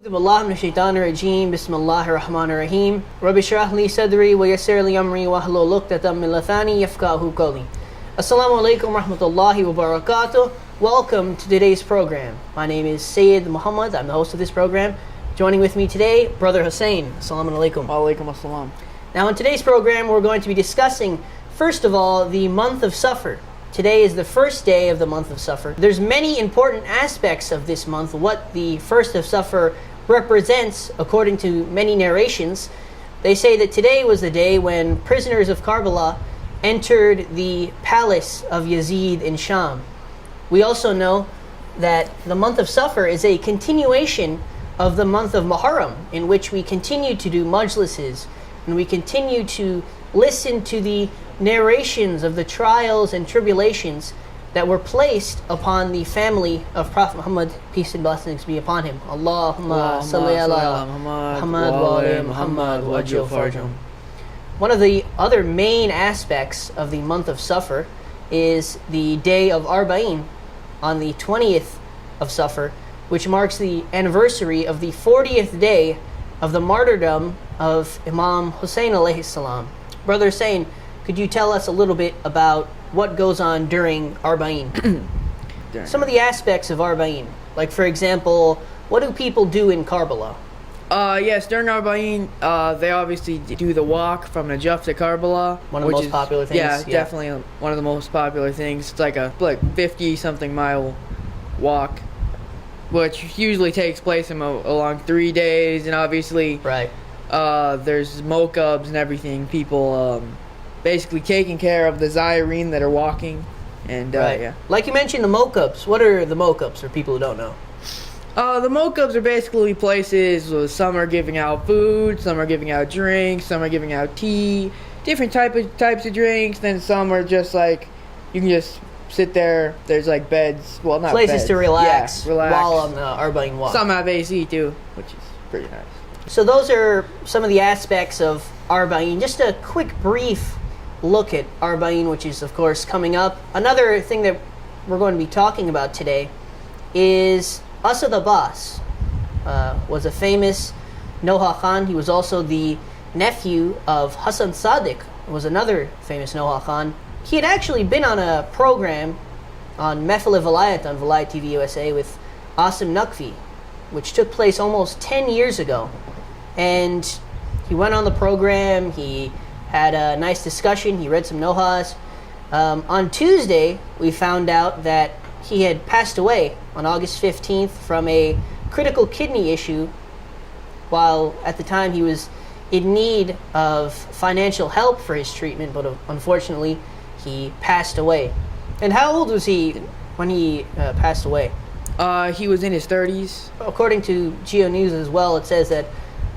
بالله من الشيطان الرجيم بسم الله الرحمن الرحيم رب اشرح لي صدري ويسر لي أمري واحلل عقدة من لساني يفقهوا قولي. Assalamu alaikum warahmatullahi wabarakatuh. Welcome to today's program. My name is Sayyid Muhammad. I'm the host of this program. Joining with me today, Brother Hussein. Assalamu alaikum. Wa alaikum assalam. Now in today's program, we're going to be discussing, first of all, the month of Safar. Today is the first day of the month of Safar. There's many important aspects of this month, what the first of Safar represents, according to many narrations. They say that today was the day when prisoners of Karbala entered the palace of Yazid in Sham. We also know that the month of Safar is a continuation of the month of Muharram, in which we continue to do majlises and we continue to listen to the narrations of the trials and tribulations that were placed upon the family of Prophet Muhammad, peace and blessings be upon him. Allahumma salli ala Muhammad wa ala Muhammad wa ajil farjahum. One of the other main aspects of the month of Safar is the day of Arba'in on the 20th of Safar, which marks the anniversary of the 40th day of the martyrdom of Imam Hussein alayhi salam. Brother Hussein, could you tell us a little bit about what goes on during Arba'in? Some of the aspects of Arba'in, like for example, what do people do in Karbala? Yes, during Arba'in, they obviously do the walk from Najaf to Karbala. One of the most popular things. Yeah, definitely one of the most popular things. It's like a 50-something mile walk, which usually takes place along 3 days, and obviously, right. There's mokubs and everything. People basically taking care of the Zaireen that are walking, and right. Yeah. Like you mentioned, the mokubs. What are the mokubs for people who don't know? The mokubs are basically places where some are giving out food, some are giving out drinks, some are giving out tea, different types of drinks. Then some are just like you can just sit there. There's like beds, well, not places beds. to relax, Yeah, relax while on the Arba'in walk. Some have AC too, which is pretty nice. So those are some of the aspects of Arba'in. Just a quick brief look at Arba'in, which is of course coming up. Another thing that we're going to be talking about today is Asad Abbas. Was a famous Noha Khan. He was also the nephew of Hassan Sadiq, who was another famous Noha Khan. He had actually been on a program on Mehfil Vilayat on Vilayat TV USA with Asim Naqvi, which took place almost 10 years ago. And he went on the program, he had a nice discussion, he read some Nohas. On Tuesday, we found out that he had passed away on August 15th from a critical kidney issue, while at the time he was in need of financial help for his treatment, but unfortunately he passed away. And how old was he when he passed away? He was in his 30s. According to Geo News as well, it says that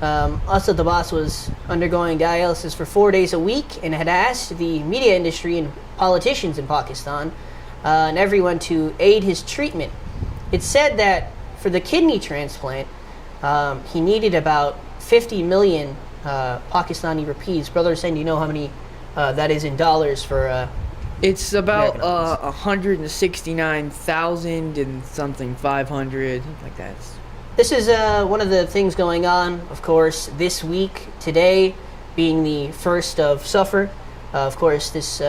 Asad Abbas was undergoing dialysis for 4 days a week and had asked the media industry and politicians in Pakistan and everyone to aid his treatment. It's said that for the kidney transplant, he needed about 50 million Pakistani rupees. Brother Hussein, do you know how many that is in dollars for? It's about 169,000 and something 500, something like that. This is one of the things going on, of course, this week. Today being the first of Safar, of course, this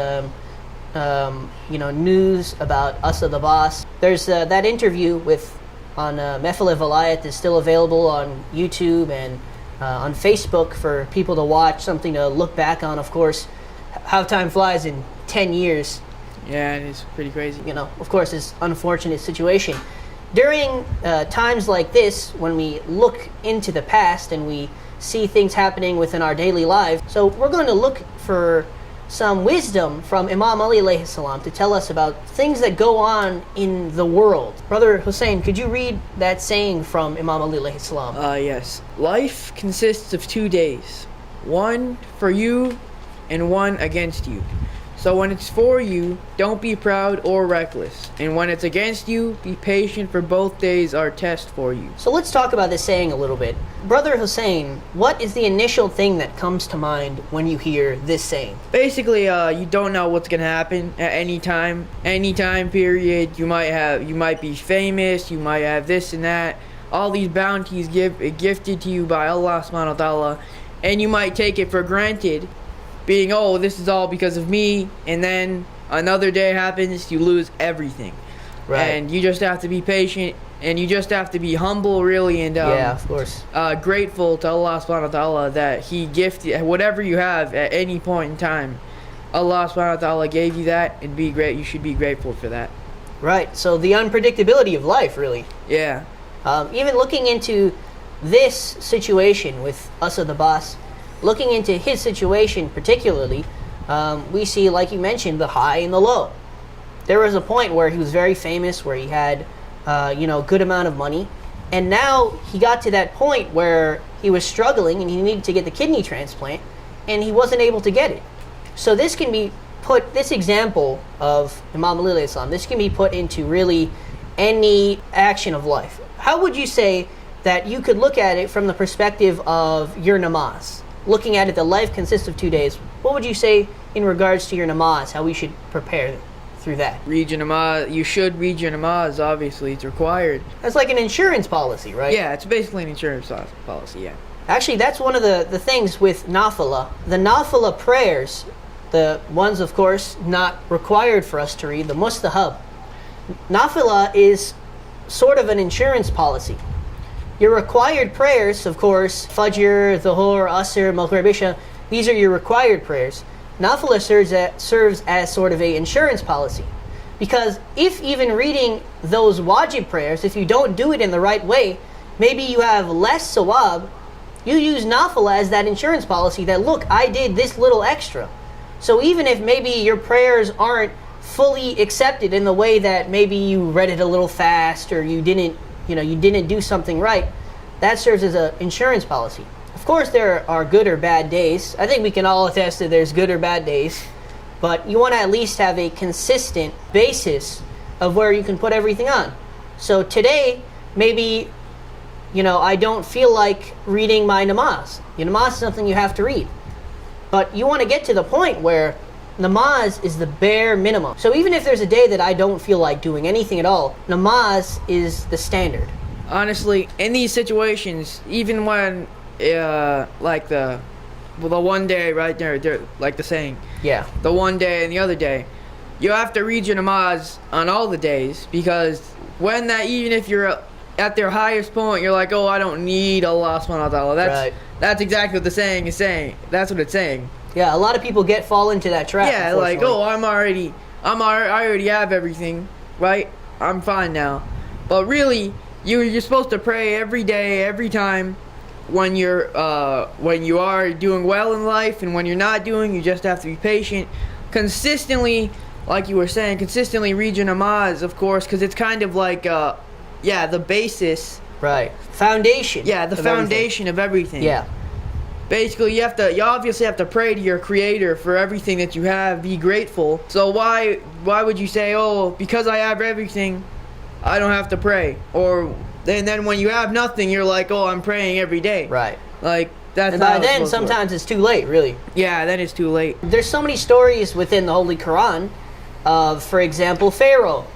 news about Asad Abbas. There's that interview on Mehfil Vilayat is still available on YouTube and on Facebook for people to watch, something to look back on, of course. How time flies in 10 years. Yeah, it's pretty crazy. Of course, this unfortunate situation. During times like this, when we look into the past and we see things happening within our daily lives, so we're going to look for some wisdom from Imam Ali alayhi salam to tell us about things that go on in the world. Brother Hussein, could you read that saying from Imam Ali alayhi salam? Yes. Life consists of 2 days, one for you and one against you. So when it's for you, don't be proud or reckless. And when it's against you, be patient, for both days are test for you. So let's talk about this saying a little bit. Brother Hussein, what is the initial thing that comes to mind when you hear this saying? Basically, you don't know what's gonna happen at any time period. You might be famous, you might have this and that. all these bounties gifted to you by Allah subhanahu wa ta'ala, and you might take it for granted, being, oh, this is all because of me, and then another day happens, you lose everything. Right. And you just have to be patient, and you just have to be humble, really, and yeah, of course. Grateful to Allah subhanahu wa ta'ala that He gifted whatever you have at any point in time. Allah subhanahu wa ta'ala gave you that, and you should be grateful for that. Right. So the unpredictability of life, really. Yeah. Even looking into this situation with Asad Abbas, looking into his situation particularly, we see, like you mentioned, the high and the low. There was a point where he was very famous, where he had, good amount of money, and now he got to that point where he was struggling and he needed to get the kidney transplant, and he wasn't able to get it. So this example of Imam Ali alayhi salam, this can be put into really any action of life. How would you say that you could look at it from the perspective of your namaz? Looking at it, the life consists of 2 days. What would you say in regards to your namaz, how we should prepare through that? Read your namaz. You should read your namaz, obviously. It's required. That's like an insurance policy, right? Yeah, it's basically an insurance policy, yeah. Actually, that's one of the things with nafila. The nafila prayers, the ones, of course, not required for us to read, the mustahab. Nafila is sort of an insurance policy. Your required prayers, of course, Fajr, Dhuhr, Asr, Maghrib, Isha, these are your required prayers. Nafila serves as sort of a insurance policy. Because if even reading those wajib prayers, if you don't do it in the right way, maybe you have less sawab, you use nafila as that insurance policy that, look, I did this little extra. So even if maybe your prayers aren't fully accepted in the way that maybe you read it a little fast or you didn't do something right, that serves as an insurance policy. Of course, there are good or bad days. I think we can all attest that there's good or bad days, but you want to at least have a consistent basis of where you can put everything on. So today, maybe, I don't feel like reading my namaz. Your namaz is something you have to read. But you want to get to the point where namaz is the bare minimum. So even if there's a day that I don't feel like doing anything at all, namaz is the standard. Honestly, in these situations, even when, like the one day, right there, like the saying, yeah, the one day and the other day, you have to read your namaz on all the days, because even if you're at their highest point, you're like, oh, I don't need Allah subhanahu wa ta'ala. That's exactly what the saying is saying. That's what it's saying. Yeah, a lot of people fall into that trap. Yeah, like, oh, I already have everything, right? I'm fine now. But really, you're supposed to pray every day, every time, when you are doing well in life, and when you're not doing, you just have to be patient. Consistently, like you were saying, consistently read your namaz, of course, because it's kind of like, the basis. Right. Foundation. Yeah, the foundation of everything. Yeah. Basically, you obviously have to pray to your Creator for everything that you have. Be grateful. So why would you say, oh, because I have everything, I don't have to pray? Or then when you have nothing, you're like, oh, I'm praying every day. Right. Like that's. And by then, sometimes it's too late, really. Yeah, then it's too late. There's so many stories within the Holy Quran of, for example, Pharaoh.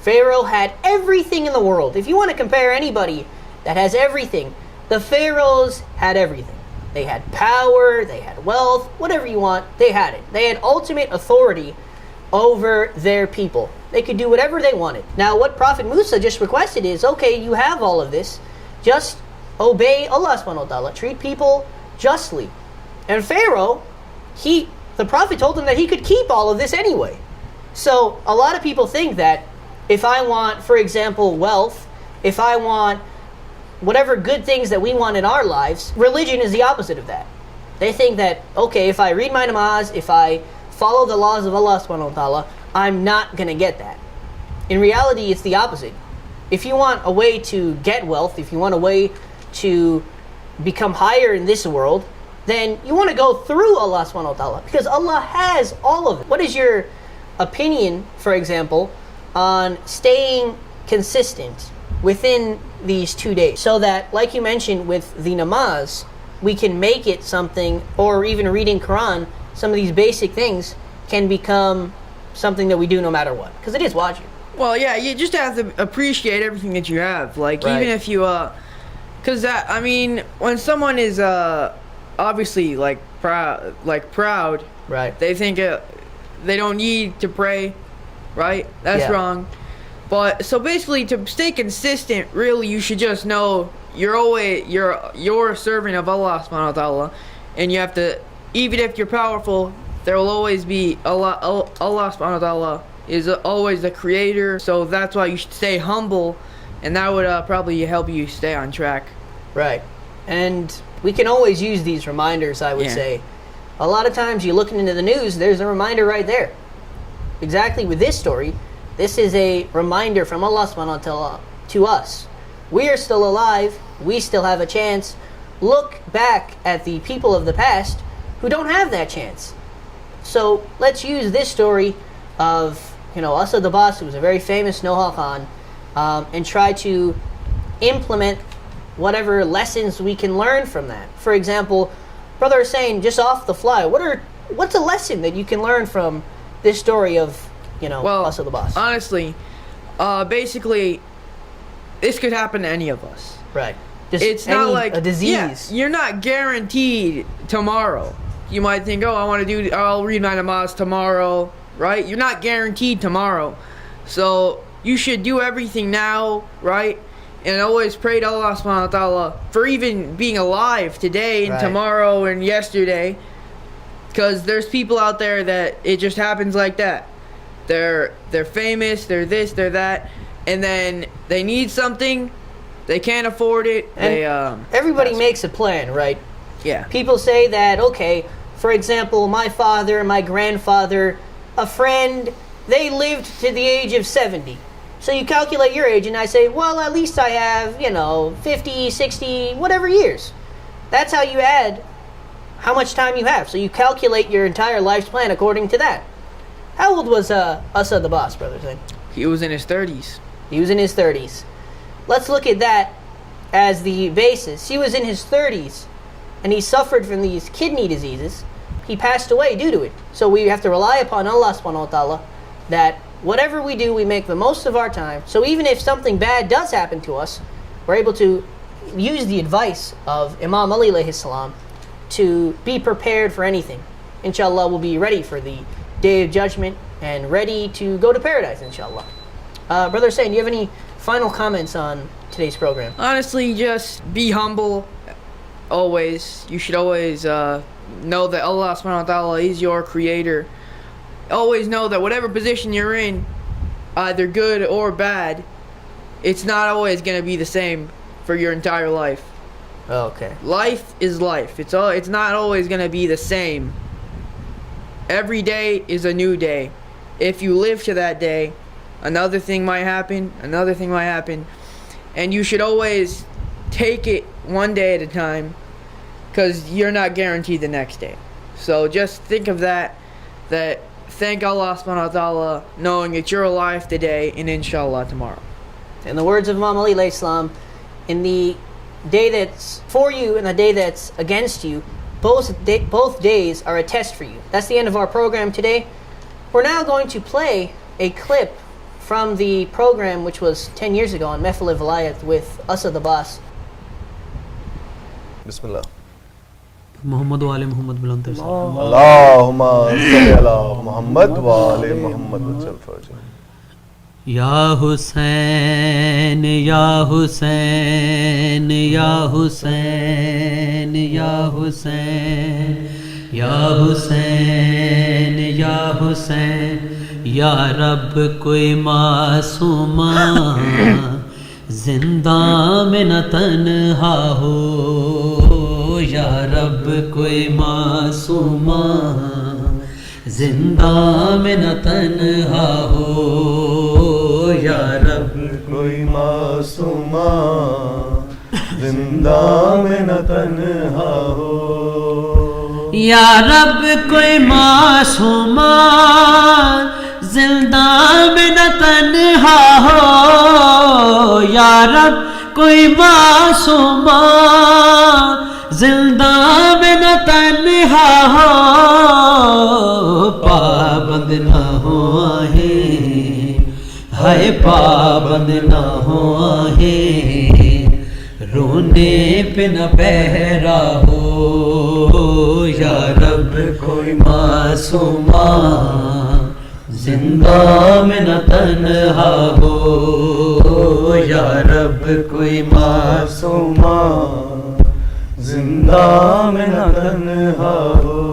Pharaoh had everything in the world. If you want to compare anybody that has everything, the pharaohs had everything. They had power, they had wealth, whatever you want, they had it. They had ultimate authority over their people. They could do whatever they wanted. Now, what Prophet Musa just requested is, okay, you have all of this, just obey Allah subhanahu wa ta'ala, treat people justly. And Pharaoh, the Prophet told him that he could keep all of this anyway. So, a lot of people think that if I want, for example, wealth, if I want whatever good things that we want in our lives, religion is the opposite of that. They think that, okay, if I read my namaz, if I follow the laws of Allah subhanahu wa ta'ala, I'm not going to get that. In reality, it's the opposite. If you want a way to get wealth, if you want a way to become higher in this world, then you want to go through Allah subhanahu wa ta'ala, because Allah has all of it. What is your opinion, for example, on staying consistent within these 2 days, so that, like you mentioned with the namaz, we can make it something, or even reading Quran, some of these basic things can become something that we do no matter what, because it is wajib. Well, yeah, you just have to appreciate everything that you have. Like, Right. even if you, because that, I mean, when someone is, obviously, like, proud, Right. they think they don't need to pray, right? That's Yeah. wrong. But, so basically, to stay consistent, really, you should just know you're a servant of Allah subhanahu wa ta'ala, and you have to, even if you're powerful, there will always be Allah subhanahu wa ta'ala is always the creator, so that's why you should stay humble, and that would probably help you stay on track. Right. And we can always use these reminders, I would Yeah. say. A lot of times you looking into the news, there's a reminder right there. Exactly with this story, this is a reminder from Allah subhanahu wa ta'ala to us. We are still alive, we still have a chance. Look back at the people of the past who don't have that chance. So let's use this story of, Asad Abbas, who was a very famous Noha Khan, and try to implement whatever lessons we can learn from that. For example, Brother Hussein, just off the fly, what's a lesson that you can learn from this story of, Asad Abbas? Honestly, basically, this could happen to any of us. Right. Just It's not like a disease. Yeah, you're not guaranteed tomorrow. You might think, oh, I'll read my namaz tomorrow, right? You're not guaranteed tomorrow. So you should do everything now, right? And always pray to Allah subhanahu wa ta'ala for even being alive today and Right. tomorrow and yesterday. Because there's people out there that it just happens like that. They're famous, they're this, they're that, and then they need something, they can't afford it. And everybody makes a plan, right? Yeah. People say that, okay, for example, my father, my grandfather, a friend, they lived to the age of 70. So you calculate your age, and I say, well, at least I have, 50, 60, whatever years. That's how you add how much time you have. So you calculate your entire life's plan according to that. How old was Asad Abbas, Brother Zain? He was in his 30s. He was in his 30s. Let's look at that as the basis. He was in his 30s, and he suffered from these kidney diseases. He passed away due to it. So we have to rely upon Allah subhanahu wa ta'ala that whatever we do, we make the most of our time. So even if something bad does happen to us, we're able to use the advice of Imam Ali alayhi salam to be prepared for anything. Inshallah, we'll be ready for the Day of Judgment and ready to go to paradise, inshallah. Brother Hussein, do you have any final comments on today's program? Honestly, just be humble. Always. You should always know that Allah subhanahu wa ta'ala is your creator. Always know that whatever position you're in, either good or bad, it's not always going to be the same for your entire life. Okay. Life is life. It's not always going to be the same. Every day is a new day. If you live to that day, another thing might happen, and you should always take it one day at a time, because you're not guaranteed the next day. So just think of that thank Allah subhanahu wa ta'ala, knowing that you're alive today and inshallah tomorrow. In the words of Imam Ali alayhi salam, in the day that's for you and the day that's against you, both days are a test for you. That's the end of our program today. We're now going to play a clip from the program which was 10 years ago on Mehfil Vilayat with Asad Abbas. Bismillah. Mohammad वाले मोहम्मद बुलंद Allahumma salli ala Muhammad wa ali Muhammad wa sallam. या हुसैन या हुसैन या हुसैन या हुसैन या हुसैन या हुसैन या रब कोई मासूमा जिंदा में न तन्हा हो या रब कोई मासूमा जिंदा में न तन्हा हो या रब कोई मासूमा जिंदा में न तन्हा हो या रब कोई मासूमा जिंदा में न तन्हा हो या रब कोई मासूमा जिंदा में न तन्हा हो पाबंद न हुआ है ہے پابند نہ ہو آہیں رونے پہ نہ پہرا ہو یا رب کوئی معصومہ زندہ میں نہ تنہا ہو یا رب کوئی معصومہ زندہ میں نہ تنہا ہو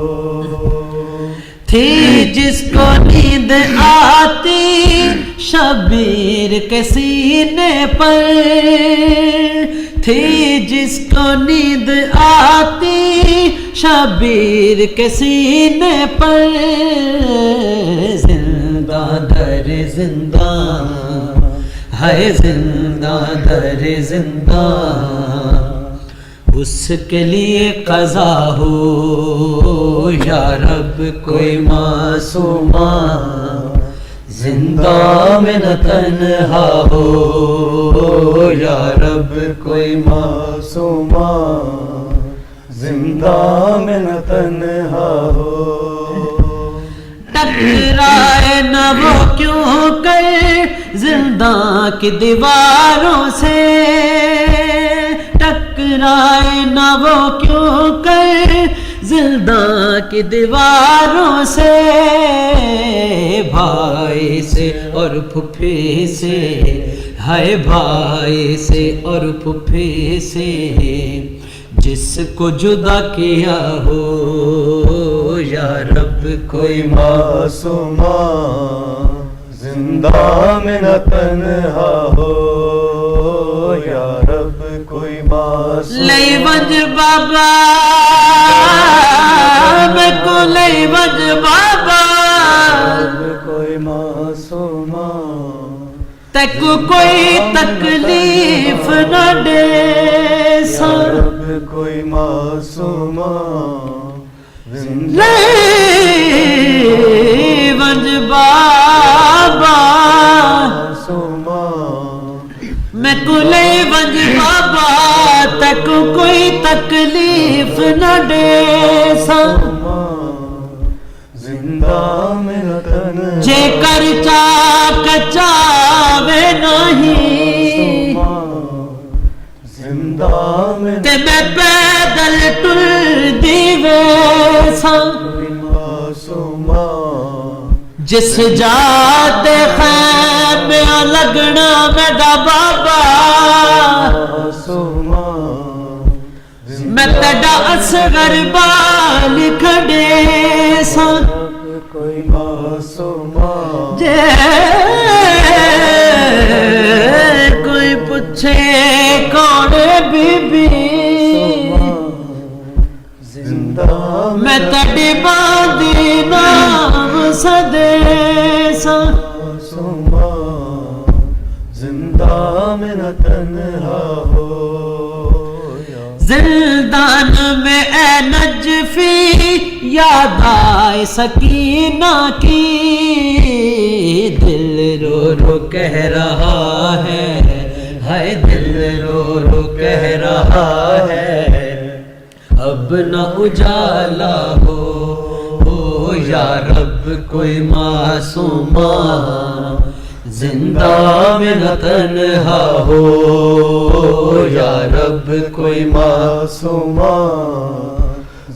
تھی جس کو نیند آتی شبیر کے سینے پر تھی جس کو نیند آتی شبیر کے سینے پر زندہ در زندہ ہے زندہ در زندہ اس کے لیے قضا ہو یا رب کوئی معصومہ زندہ میں نہ تنہا ہو یا رب کوئی معصومہ زندہ میں نہ تنہا ہو ٹکرائے نہ وہ کیوں کر زندہ کی دیواروں سے ٹکرائے نہ وہ کیوں کر زندہ کی دیواروں سے بھائی سے اور پھپھی سے ہے بھائی سے اور پھپھی سے جس کو جدا کیا ہو یا رب کوئی معصومہ زندہ میں نہ تنہا ہو یا رب کوئی معصومہ لئی ونج بابا میں کو لئی ونج بابا کوئی معصومہ تک کوئی تکلیف نہ دے سا رب کوئی معصومہ لئی ونج بابا معصومہ میں کو لئی ونج بابا تک کوئی تکلیف نہ دے سا زندہ میں نہ تنہا جے کر چاک چاوے نہیں زندہ میں تے میں پیدل ٹر دیوے سا معصومہ جس جاتے خیمے لگنا میرا بابا معصومہ میں تیرا اصغر بال کھڑے سا کوئی معصومہ جے کوئی پوچھے کون بی بی زندہ میں تیری باندھی نام سدے سا معصومہ زندہ میں نہ تنہا ہو زندان میں اے نجفی یاد آئے سکینہ کی دل رو رو کہہ رہا ہے ہائے دل رو رو کہہ رہا ہے اب نہ اجالا ہو یا رب کوئی معصومہ زندہ میں نہ تنہا ہو یا رب کوئی معصومہ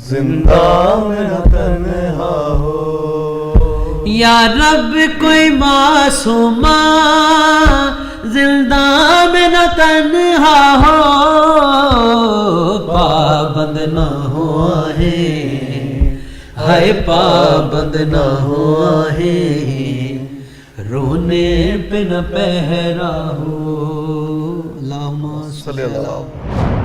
زندہ میں نہ تنہا ہو یا رب کوئی معصومہ زندہ میں نہ تنہا ہو پابند نہ ہو ہے پابند نہ ہو رونے پہ نہ پہرا ہو اللہم صلی اللہ